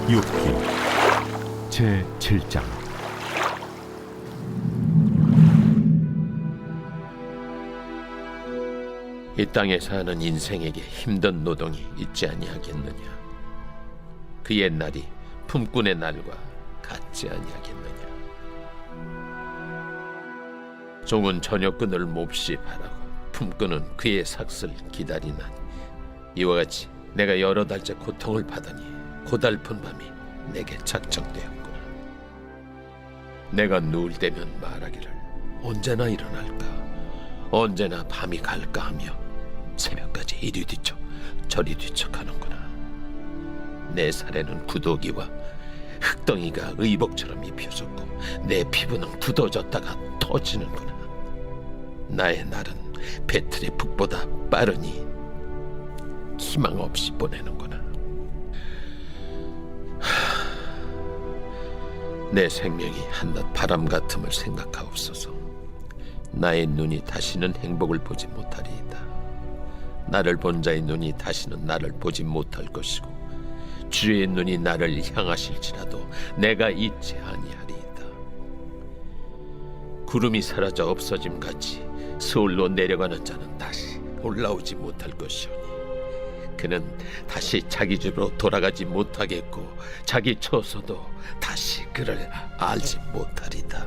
욥기 제7장. 이 땅에 사는 인생에게 힘든 노동이 있지 아니하겠느냐? 그의 날이 품꾼의 날과 같지 아니하겠느냐? 종은 저녁근을 몹시 바라고 품꾼은 그의 삭슬 기다리나니, 이와 같이 내가 여러 달째 고통을 받으니 고달픈 밤이 내게 작정되었구나. 내가 누울 때면 말하기를 언제나 일어날까, 언제나 밤이 갈까 하며 새벽까지 이리 뒤척 저리 뒤척하는구나. 내 살에는 구더기와 흙덩이가 의복처럼 입혀졌고 내 피부는 굳어졌다가 터지는구나. 나의 날은 배틀의 북보다 빠르니 희망 없이 보내는구나. 내 생명이 한낱 바람 같음을 생각하옵소서. 나의 눈이 다시는 행복을 보지 못하리이다. 나를 본 자의 눈이 다시는 나를 보지 못할 것이고, 주의 눈이 나를 향하실지라도 내가 잊지 아니하리이다. 구름이 사라져 없어짐같이 서울로 내려가는 자는 다시 올라오지 못할 것이오니, 그는 다시 자기 집으로 돌아가지 못하겠고 자기 처소도 다시 그를 알지 못하리다.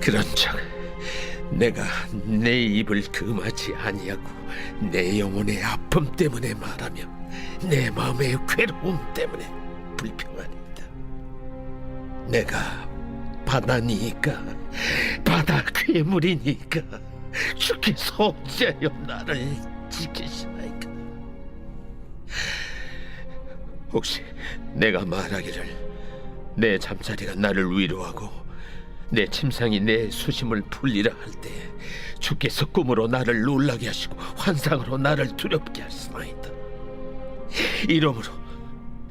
그런즉 내가 내 입을 금하지 아니하고 내 영혼의 아픔 때문에 말하며 내 마음의 괴로움 때문에 불평하리이다. 내가 바다니까, 바다 괴물이니까 주께서 어찌하여 나를 지키시나이까? 혹시 내가 말하기를 내 잠자리가 나를 위로하고 내 침상이 내 수심을 풀리라 할 때 주께서 꿈으로 나를 놀라게 하시고 환상으로 나를 두렵게 하시나이다. 이러므로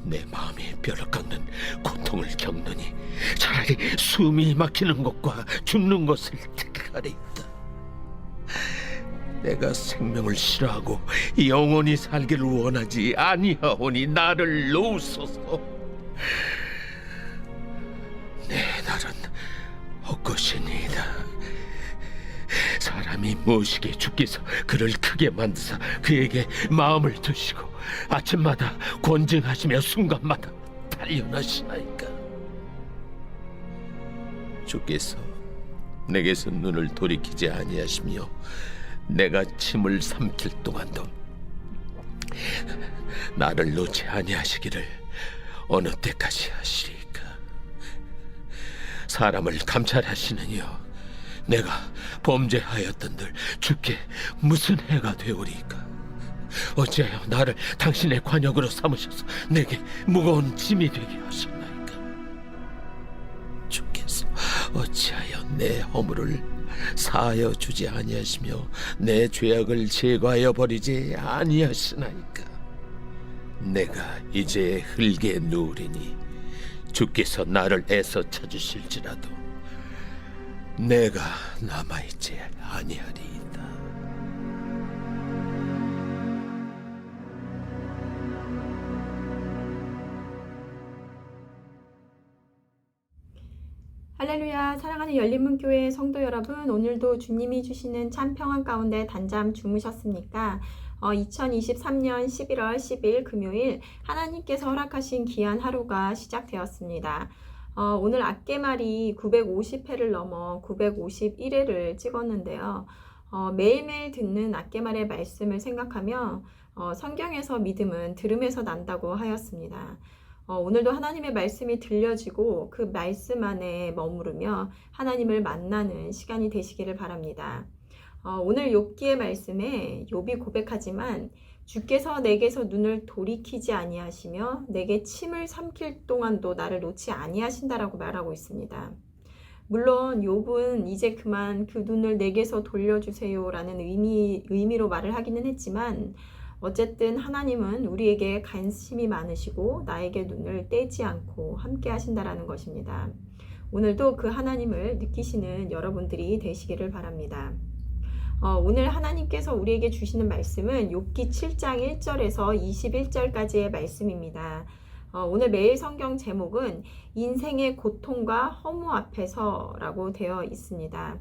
내 마음이 뼈를 깎는 고통을 겪느니 차라리 숨이 막히는 것과 죽는 것을 택하리이다. 내가 생명을 싫어하고 영원히 살기를 원하지 아니하오니 나를 놓으소서. 내 날은 헛것이니이다. 사람이 무엇이기에 주께서 그를 크게 만드사 그에게 마음을 두시고 아침마다 권증하시며 순간마다 단련하시나이까? 주께서 내게서 눈을 돌이키지 아니하시며 내가 침을 삼킬 동안도 나를 놓지 아니하시기를 어느 때까지 하시리까? 사람을 감찰하시는 이여, 내가 범죄하였던들 주께 무슨 해가 되오리까? 어찌하여 나를 당신의 관역으로 삼으셔서 내게 무거운 짐이 되게 하셨나이까? 주께서 어찌하여 내 허물을 사하여 주지 아니하시며 내 죄악을 제거하여 버리지 아니하시나이까? 내가 이제 흙에 누우리니 주께서 나를 애써 찾으실지라도 내가 남아있지 아니하리이다. 할렐루야. 사랑하는 열린문교회 성도 여러분, 오늘도 주님이 주시는 참 평안 가운데 단잠 주무셨습니까? 2023년 11월 10일 금요일, 하나님께서 허락하신 귀한 하루가 시작되었습니다. 오늘 악개말이 950회를 넘어 951회를 찍었는데요. 매일매일 듣는 악개말의 말씀을 생각하며 성경에서 믿음은 들음에서 난다고 하였습니다. 오늘도 하나님의 말씀이 들려지고 그 말씀 안에 머무르며 하나님을 만나는 시간이 되시기를 바랍니다. 오늘 욥기의 말씀에 욥이 고백하지만 주께서 내게서 눈을 돌이키지 아니하시며 내게 침을 삼킬 동안도 나를 놓지 아니하신다라고 말하고 있습니다. 물론 욥은 이제 그만 그 눈을 내게서 돌려주세요라는 의미로 말을 하기는 했지만, 어쨌든 하나님은 우리에게 관심이 많으시고 나에게 눈을 떼지 않고 함께 하신다라는 것입니다. 오늘도 그 하나님을 느끼시는 여러분들이 되시기를 바랍니다. 오늘 하나님께서 우리에게 주시는 말씀은 욥기 7장 1절에서 21절까지의 말씀입니다. 오늘 매일 성경 제목은 인생의 고통과 허무 앞에서라고 되어 있습니다.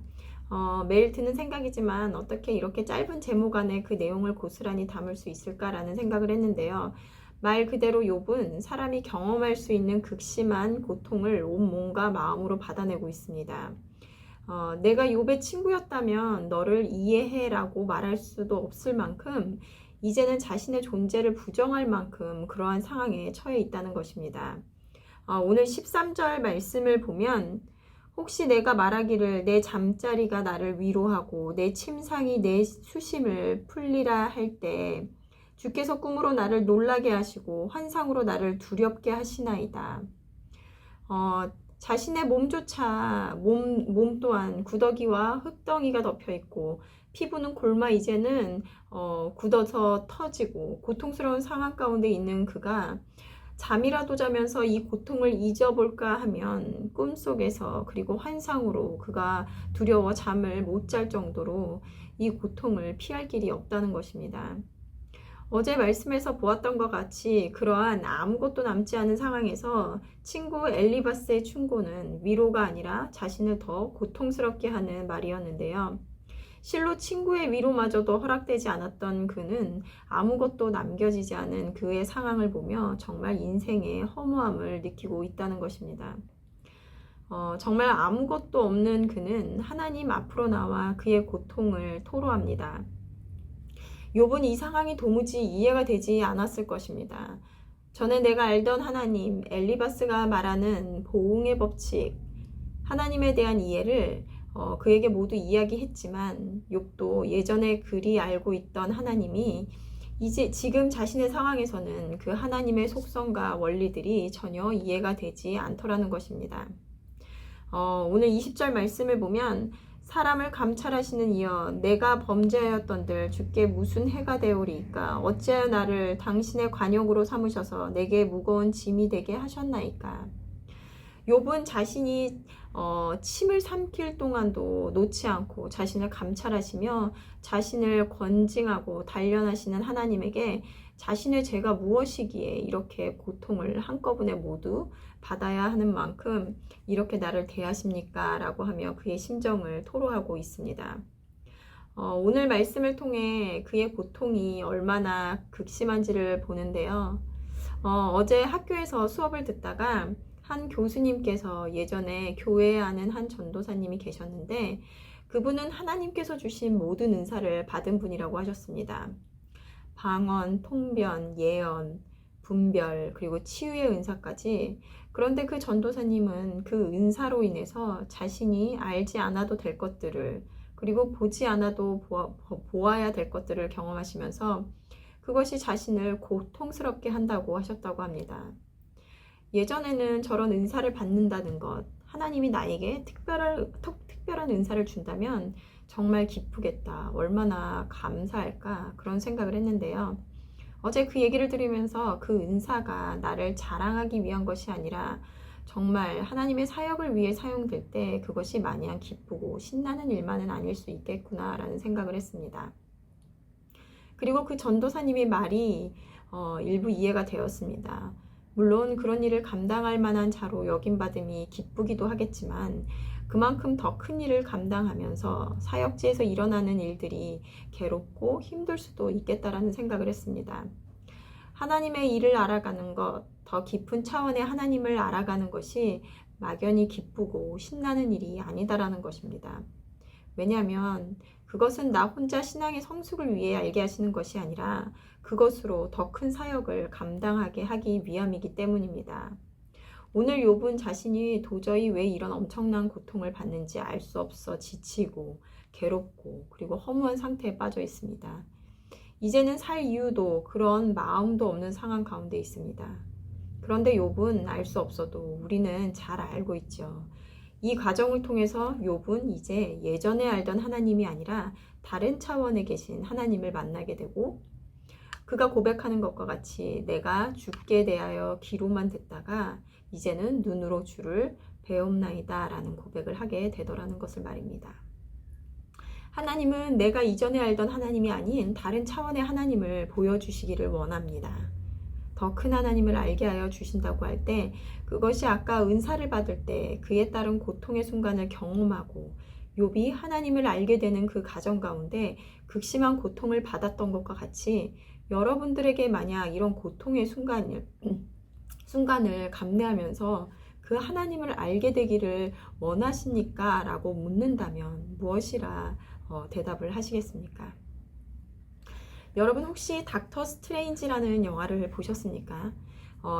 매일 드는 생각이지만 어떻게 이렇게 짧은 제목 안에 그 내용을 고스란히 담을 수 있을까라는 생각을 했는데요. 말 그대로 욥은 사람이 경험할 수 있는 극심한 고통을 온 몸과 마음으로 받아내고 있습니다. 내가 욥의 친구였다면 너를 이해해라고 말할 수도 없을 만큼 이제는 자신의 존재를 부정할 만큼 그러한 상황에 처해 있다는 것입니다. 오늘 13절 말씀을 보면 혹시 내가 말하기를 내 잠자리가 나를 위로하고 내 침상이 내 수심을 풀리라 할 때 주께서 꿈으로 나를 놀라게 하시고 환상으로 나를 두렵게 하시나이다. 자신의 몸조차 몸 또한 구더기와 흙덩이가 덮여 있고 피부는 골마 이제는 굳어서 터지고 고통스러운 상황 가운데 있는 그가 잠이라도 자면서 이 고통을 잊어볼까 하면 꿈속에서 그리고 환상으로 그가 두려워 잠을 못 잘 정도로 이 고통을 피할 길이 없다는 것입니다. 어제 말씀에서 보았던 것 같이 그러한 아무것도 남지 않은 상황에서 친구 엘리바스의 충고는 위로가 아니라 자신을 더 고통스럽게 하는 말이었는데요. 실로 친구의 위로마저도 허락되지 않았던 그는 아무것도 남겨지지 않은 그의 상황을 보며 정말 인생의 허무함을 느끼고 있다는 것입니다. 정말 아무것도 없는 그는 하나님 앞으로 나와 그의 고통을 토로합니다. 욥은 이 상황이 도무지 이해가 되지 않았을 것입니다. 전에 내가 알던 하나님, 엘리바스가 말하는 보응의 법칙, 하나님에 대한 이해를 그에게 모두 이야기했지만 욥도 예전에 그리 알고 있던 하나님이 이제 지금 자신의 상황에서는 그 하나님의 속성과 원리들이 전혀 이해가 되지 않더라는 것입니다. 오늘 20절 말씀을 보면 사람을 감찰하시는 이여 내가 범죄하였던들 주께 무슨 해가 되오리이까 어찌하여 나를 당신의 관역으로 삼으셔서 내게 무거운 짐이 되게 하셨나이까. 욥은 자신이 침을 삼킬 동안도 놓지 않고 자신을 감찰하시며 자신을 권징하고 단련하시는 하나님에게 자신의 죄가 무엇이기에 이렇게 고통을 한꺼번에 모두 받아야 하는 만큼 이렇게 나를 대하십니까? 라고 하며 그의 심정을 토로하고 있습니다. 오늘 말씀을 통해 그의 고통이 얼마나 극심한지를 보는데요. 어제 학교에서 수업을 듣다가 한 교수님께서 예전에 교회에 아는 한 전도사님이 계셨는데 그분은 하나님께서 주신 모든 은사를 받은 분이라고 하셨습니다. 방언, 통변, 예언, 분별, 그리고 치유의 은사까지. 그런데 그 전도사님은 그 은사로 인해서 자신이 알지 않아도 될 것들을 그리고 보지 않아도 보아야 될 것들을 경험하시면서 그것이 자신을 고통스럽게 한다고 하셨다고 합니다. 예전에는 저런 은사를 받는다는 것, 하나님이 나에게 특별한 은사를 준다면 정말 기쁘겠다, 얼마나 감사할까 그런 생각을 했는데요. 어제 그 얘기를 들으면서 그 은사가 나를 자랑하기 위한 것이 아니라 정말 하나님의 사역을 위해 사용될 때 그것이 마냥 기쁘고 신나는 일만은 아닐 수 있겠구나라는 생각을 했습니다. 그리고 그 전도사님의 말이 일부 이해가 되었습니다. 물론 그런 일을 감당할 만한 자로 여김받음이 기쁘기도 하겠지만 그만큼 더 큰 일을 감당하면서 사역지에서 일어나는 일들이 괴롭고 힘들 수도 있겠다라는 생각을 했습니다. 하나님의 일을 알아가는 것, 더 깊은 차원의 하나님을 알아가는 것이 막연히 기쁘고 신나는 일이 아니다라는 것입니다. 왜냐하면 그것은 나 혼자 신앙의 성숙을 위해 알게 하시는 것이 아니라 그것으로 더 큰 사역을 감당하게 하기 위함이기 때문입니다. 오늘 욥은 자신이 도저히 왜 이런 엄청난 고통을 받는지 알 수 없어 지치고 괴롭고 그리고 허무한 상태에 빠져 있습니다. 이제는 살 이유도 그런 마음도 없는 상황 가운데 있습니다. 그런데 욥은 알 수 없어도 우리는 잘 알고 있죠. 이 과정을 통해서 욥은 이제 예전에 알던 하나님이 아니라 다른 차원에 계신 하나님을 만나게 되고 그가 고백하는 것과 같이 내가 주께 대하여 귀로만 듣다가 이제는 눈으로 주를 배움나이다 라는 고백을 하게 되더라는 것을 말입니다. 하나님은 내가 이전에 알던 하나님이 아닌 다른 차원의 하나님을 보여주시기를 원합니다. 더 큰 하나님을 알게 하여 주신다고 할 때 그것이 아까 은사를 받을 때 그에 따른 고통의 순간을 경험하고 욥이 하나님을 알게 되는 그 과정 가운데 극심한 고통을 받았던 것과 같이 여러분들에게 만약 이런 고통의 순간을 감내하면서 그 하나님을 알게 되기를 원하십니까? 라고 묻는다면 무엇이라 대답을 하시겠습니까? 여러분 혹시 닥터 스트레인지라는 영화를 보셨습니까?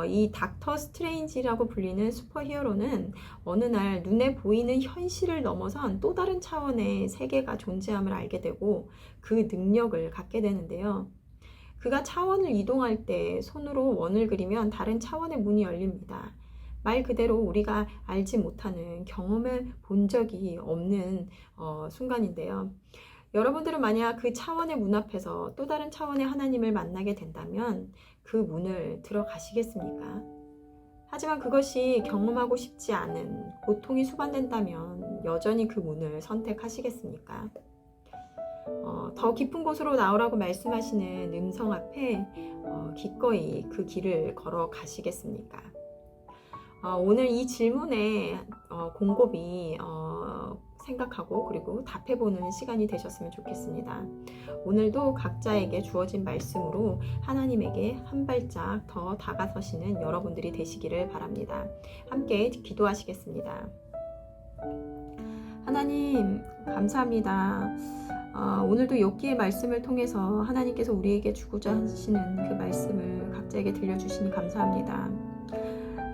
이 닥터 스트레인지라고 불리는 슈퍼히어로는 어느 날 눈에 보이는 현실을 넘어선 또 다른 차원의 세계가 존재함을 알게 되고 그 능력을 갖게 되는데요. 그가 차원을 이동할 때 손으로 원을 그리면 다른 차원의 문이 열립니다. 말 그대로 우리가 알지 못하는 경험해 본 적이 없는 순간인데요. 여러분들은 만약 그 차원의 문 앞에서 또 다른 차원의 하나님을 만나게 된다면 그 문을 들어가시겠습니까? 하지만 그것이 경험하고 싶지 않은 고통이 수반된다면 여전히 그 문을 선택하시겠습니까? 더 깊은 곳으로 나오라고 말씀하시는 음성 앞에 기꺼이 그 길을 걸어 가시겠습니까? 오늘 이 질문에 곰곰이 생각하고 그리고 답해보는 시간이 되셨으면 좋겠습니다. 오늘도 각자에게 주어진 말씀으로 하나님에게 한 발짝 더 다가서시는 여러분들이 되시기를 바랍니다. 함께 기도하시겠습니다. 하나님 감사합니다. 오늘도 욥기의 말씀을 통해서 하나님께서 우리에게 주고자 하시는 그 말씀을 각자에게 들려주시니 감사합니다.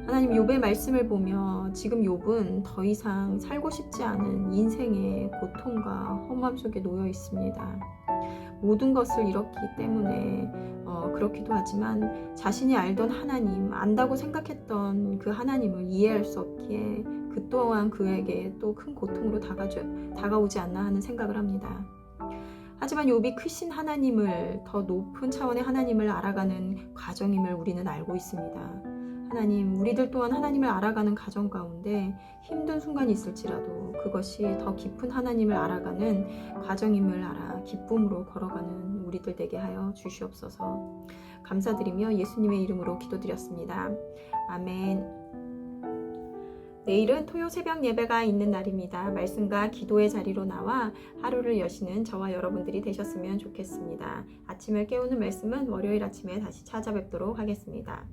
하나님 욥의 말씀을 보며 지금 욥은 더 이상 살고 싶지 않은 인생의 고통과 허무함 속에 놓여 있습니다. 모든 것을 잃었기 때문에 그렇기도 하지만 자신이 알던 하나님, 안다고 생각했던 그 하나님을 이해할 수 없기에 그 또한 그에게 또 큰 고통으로 다가오지 않나 하는 생각을 합니다. 하지만 욥이 크신 하나님을, 더 높은 차원의 하나님을 알아가는 과정임을 우리는 알고 있습니다. 하나님, 우리들 또한 하나님을 알아가는 과정 가운데 힘든 순간이 있을지라도 그것이 더 깊은 하나님을 알아가는 과정임을 알아 기쁨으로 걸어가는 우리들 되게 하여 주시옵소서. 감사드리며 예수님의 이름으로 기도드렸습니다. 아멘. 내일은 토요 새벽 예배가 있는 날입니다. 말씀과 기도의 자리로 나와 하루를 여시는 저와 여러분들이 되셨으면 좋겠습니다. 아침을 깨우는 말씀은 월요일 아침에 다시 찾아뵙도록 하겠습니다.